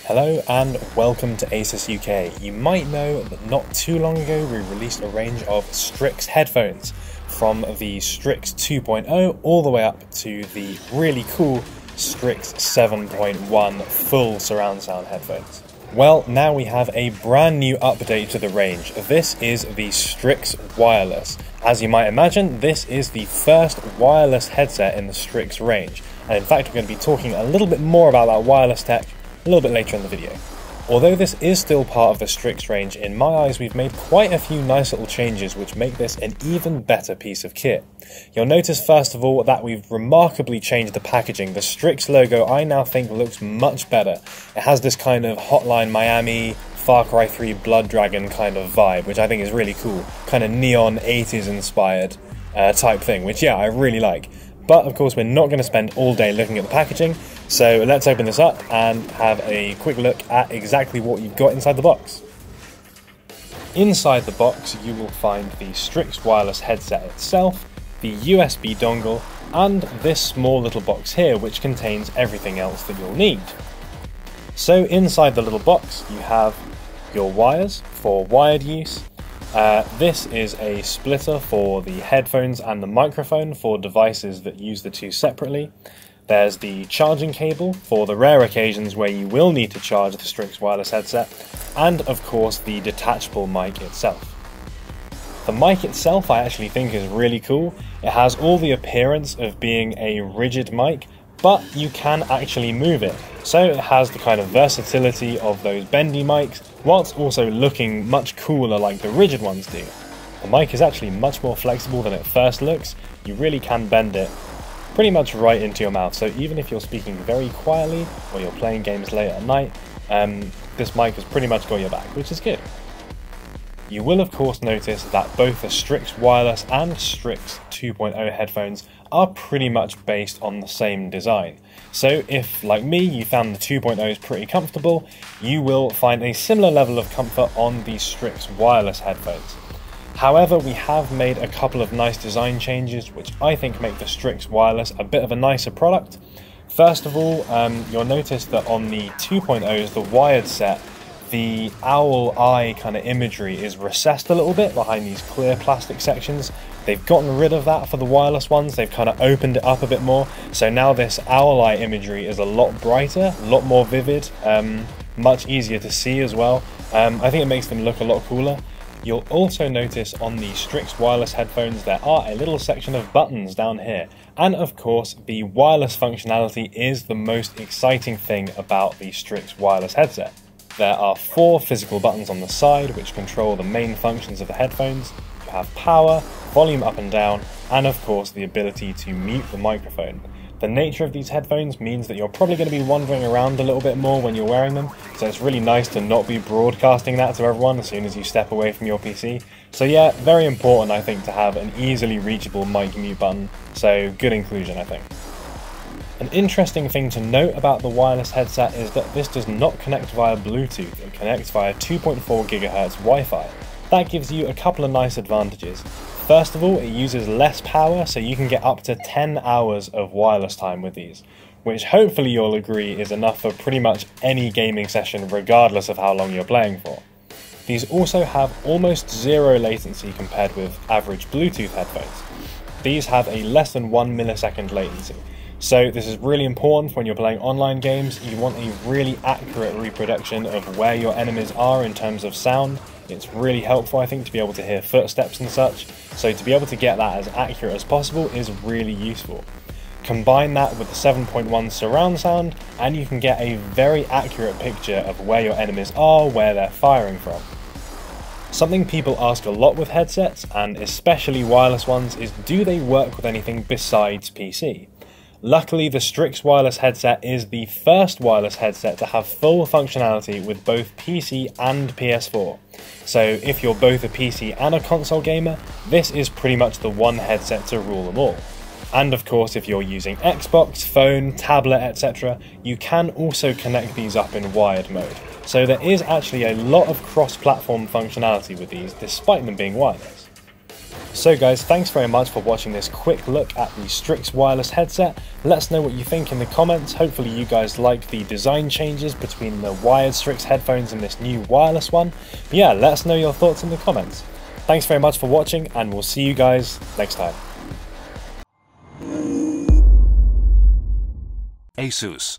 Hello and welcome to ASUS UK. You might know that not too long ago we released a range of STRIX headphones, from the STRIX 2.0 all the way up to the really cool STRIX 7.1 full surround sound headphones. Well, now we have a brand new update to the range. This is the STRIX Wireless. As you might imagine, this is the first wireless headset in the STRIX range, and in fact we're going to be talking a little bit more about that wireless tech a little bit later in the video. Although this is still part of the STRIX range, in my eyes we've made quite a few nice little changes which make this an even better piece of kit. You'll notice first of all that we've remarkably changed the packaging. The STRIX logo I now think looks much better. It has this kind of Hotline Miami, Far Cry 3 Blood Dragon kind of vibe, which I think is really cool. Kind of neon 80s inspired type thing, which yeah, I really like. But of course we're not going to spend all day looking at the packaging, so let's open this up and have a quick look at exactly what you've got inside the box. Inside the box you will find the STRIX Wireless headset itself, the USB dongle, and this small little box here which contains everything else that you'll need. So inside the little box you have your wires for wired use. This is a splitter for the headphones and the microphone for devices that use the two separately. There's the charging cable for the rare occasions where you will need to charge the STRIX Wireless headset, and of course the detachable mic itself. The mic itself I actually think is really cool. It has all the appearance of being a rigid mic, but you can actually move it. So it has the kind of versatility of those bendy mics, whilst also looking much cooler like the rigid ones do. The mic is actually much more flexible than it first looks. You really can bend it pretty much right into your mouth, so even if you're speaking very quietly or you're playing games late at night, this mic has pretty much got your back, which is good. You will of course notice that both the STRIX Wireless and STRIX 2.0 headphones are pretty much based on the same design. So if, like me, you found the 2.0s pretty comfortable, you will find a similar level of comfort on the STRIX Wireless headphones. However, we have made a couple of nice design changes which I think make the STRIX Wireless a bit of a nicer product. First of all, you'll notice that on the 2.0s, the wired set, the owl eye kind of imagery is recessed a little bit behind these clear plastic sections. They've gotten rid of that for the wireless ones. They've kind of opened it up a bit more. So now this owl eye imagery is a lot brighter, a lot more vivid, much easier to see as well. I think it makes them look a lot cooler. You'll also notice on the STRIX Wireless headphones there are a little section of buttons down here. And of course, the wireless functionality is the most exciting thing about the STRIX Wireless headset. There are 4 physical buttons on the side which control the main functions of the headphones. You have power, volume up and down, and of course the ability to mute the microphone. The nature of these headphones means that you're probably going to be wandering around a little bit more when you're wearing them, so it's really nice to not be broadcasting that to everyone as soon as you step away from your PC. So yeah, very important I think to have an easily reachable mic mute button, so good inclusion I think. An interesting thing to note about the wireless headset is that this does not connect via Bluetooth, it connects via 2.4 GHz Wi-Fi. That gives you a couple of nice advantages. First of all, it uses less power, so you can get up to 10 hours of wireless time with these, which hopefully you'll agree is enough for pretty much any gaming session regardless of how long you're playing for. These also have almost zero latency compared with average Bluetooth headphones. These have a less than 1 millisecond latency. So this is really important when you're playing online games. You want a really accurate reproduction of where your enemies are in terms of sound. It's really helpful I think to be able to hear footsteps and such, so to be able to get that as accurate as possible is really useful. Combine that with the 7.1 surround sound and you can get a very accurate picture of where your enemies are, where they're firing from. Something people ask a lot with headsets, and especially wireless ones, is do they work with anything besides PC? Luckily, the STRIX Wireless headset is the first wireless headset to have full functionality with both PC and PS4. So if you're both a PC and a console gamer, this is pretty much the one headset to rule them all. And of course, if you're using Xbox, phone, tablet, etc., you can also connect these up in wired mode. So there is actually a lot of cross-platform functionality with these, despite them being wireless. So guys, thanks very much for watching this quick look at the STRIX Wireless headset. Let us know what you think in the comments. Hopefully you guys like the design changes between the wired STRIX headphones and this new wireless one. But yeah, let us know your thoughts in the comments. Thanks very much for watching, and we'll see you guys next time. ASUS.